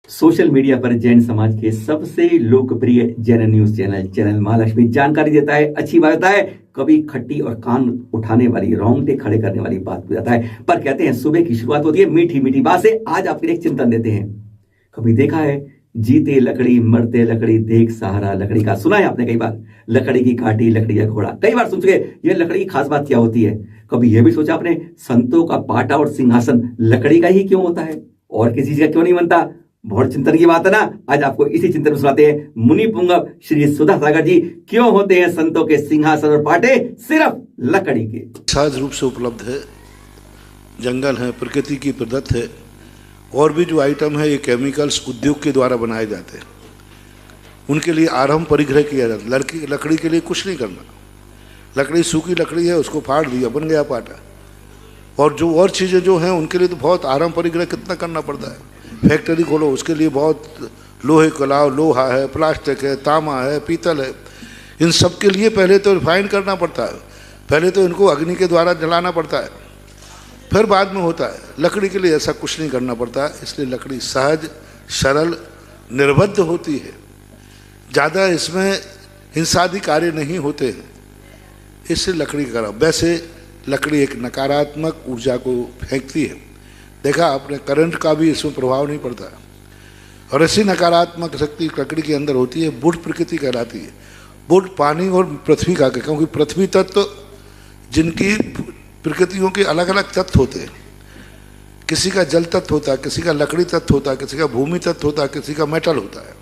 Social media पर जैन समाज के सबसे लोकप्रिय जैन न्यूज चैनल महालक्ष्मी जानकारी देता है, अच्छी बात है, कभी खट्टी और कान उठाने वाली, रोंगटे खड़े करने वाली बात हो जाता है। पर कहते हैं सुबह की शुरुआत होती है मीठी मीठी बात से। आज आपके लिए एक चिंतन देते हैं। कभी देखा है जीते लकड़ी मरते लकड़ी, देख सहारा लकड़ी का। सुना है आपने कई बार, लकड़ी की काठी लकड़ी का घोड़ा, कई बार सुन चुके। यह लकड़ी की खास बात क्या होती है? कभी यह भी सोचा आपने, संतों का पाटा और सिंहासन लकड़ी का ही क्यों होता है और किसी चीज का क्यों नहीं बनता? बहुत चिंतन की बात है ना। आज आपको इसी चिंतन में सुनाते हैं मुनि पुंगव श्री सुधा सागर जी, क्यों होते हैं संतों के सिंहासन और पाटे सिर्फ लकड़ी के। सहज रूप से उपलब्ध है, जंगल है, प्रकृति की प्रदत्त है। और भी जो आइटम है ये केमिकल्स उद्योग के द्वारा बनाए जाते हैं, उनके लिए आरंभ परिग्रह किया जाता है। लकड़ी के लिए कुछ नहीं करना, लकड़ी सूखी लकड़ी है, उसको फाड़ दिया, बन गया पाटा। और जो और चीज़ें जो हैं उनके लिए तो बहुत आरंभ परिग्रह कितना करना पड़ता है। फैक्ट्री खोलो, उसके लिए बहुत लोहे कलाव, लोहा है, प्लास्टिक है, तांबा है, पीतल है, इन सब के लिए पहले तो रिफाइन करना पड़ता है, पहले तो इनको अग्नि के द्वारा जलाना पड़ता है, फिर बाद में होता है। लकड़ी के लिए ऐसा कुछ नहीं करना पड़ता, इसलिए लकड़ी सहज, सरल, निर्बद्ध होती है। ज़्यादा इसमें हिंसादी कार्य नहीं होते हैं, इससे लकड़ी का। वैसे लकड़ी एक नकारात्मक ऊर्जा को फेंकती है, देखा आपने, करंट का भी इसमें प्रभाव नहीं पड़ता। और ऐसी नकारात्मक शक्ति लकड़ी के अंदर होती है, बुढ़ प्रकृति कहलाती है। बुढ़ पानी और पृथ्वी का, क्योंकि पृथ्वी तत्व जिनकी प्रकृतियों के अलग अलग तत्व होते हैं, किसी का जल तत्व होता है, किसी का लकड़ी तत्व होता है, किसी का भूमि तत्व होता है, किसी का मेटल होता है।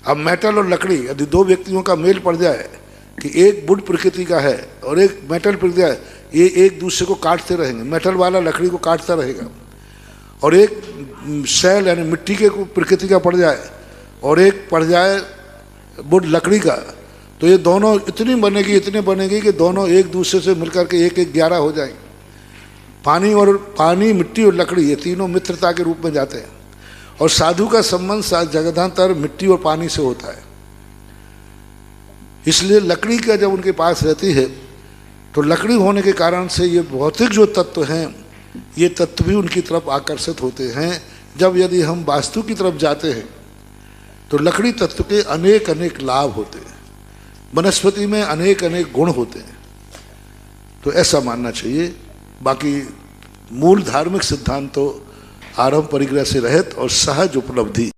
अब मेटल और लकड़ी यदि दो व्यक्तियों का मेल पड़ जाए कि एक बुढ़ प्रकृति का है और एक मेटल प्रकृति है, ये एक दूसरे को काटते रहेंगे, मेटल वाला लकड़ी को काटता रहेगा। और एक शैल यानी मिट्टी के प्रकृति का पड़ जाए और एक पड़ जाए बुढ़ लकड़ी का, तो ये दोनों इतनी बनेगी कि दोनों एक दूसरे से मिलकर के एक 11 हो जाएंगे। पानी, मिट्टी और लकड़ी, ये तीनों मित्रता के रूप में जाते हैं। और साधु का संबंध जगदांतर मिट्टी और पानी से होता है। इसलिए लकड़ी का जब उनके पास रहती है तो लकड़ी होने के कारण से ये भौतिक जो तत्व हैं, ये तत्व भी उनकी तरफ आकर्षित होते हैं। जब यदि हम वास्तु की तरफ जाते हैं तो लकड़ी तत्व के अनेक अनेक लाभ होते हैं, वनस्पति में अनेक अनेक गुण होते हैं, तो ऐसा मानना चाहिए। बाकी मूल धार्मिक सिद्धांत तो आरंभ परिग्रह से रहित और सहज उपलब्धि,